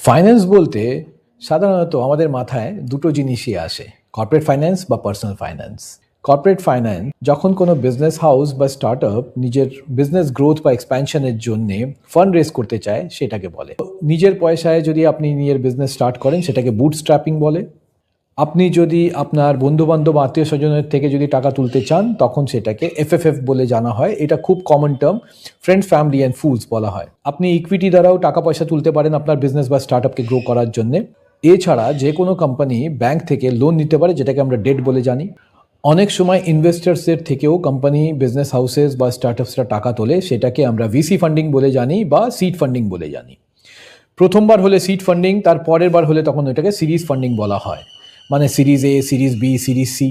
Finance বলতে সাধারণত আমাদের মাথায় দুটো জিনিসই আসে, কর্পোরেট ফাইন্যান্স বা পার্সোনাল ফাইন্যান্স। কর্পোরেট ফাইন্যান্স যখন কোনো বিজনেস হাউস বা স্টার্টআপ নিজের বিজনেস গ্রোথ বা এক্সপ্যানশনের জন্যে ফান্ড রেজ করতে চায় সেটাকে বলে। নিজের পয়সায় যদি আপনি নিজের বিজনেস স্টার্ট করেন সেটাকে বুটস্ট্র্যাপিং বলে। আপনি যদি আপনার বন্ধুবান্ধব আত্মীয় স্বজনের থেকে যদি টাকা তুলতে চান তখন সেটাকে এফএফএফ বলে জানা হয়। এটা খুব common term, friends family and fools বলা হয়। আপনি ইকুইটি দ্বারাও টাকা পয়সা তুলতে পারেন আপনার বিজনেস বা স্টার্টআপকে গ্রো করার জন্য। এছাড়া যে কোনো কোম্পানি ব্যাংক থেকে লোন নিতে পারে, যেটাকে আমরা ডেট বলে জানি। অনেক সময় ইনভেস্টার্সের থেকেও কোম্পানি, বিজনেস হাউসেস বা স্টার্টআপসরা টাকা তোলে, সেটাকে আমরা ভিসি ফান্ডিং বলে জানি বা সিড ফান্ডিং বলে জানি। প্রথমবার হলে সিড ফান্ডিং, তার পরের বার হলে তখন ওটাকে সিরিজ ফান্ডিং বলা হয়। মানে সিরিজ এ, সিরিজ বি, সিরিজ সি।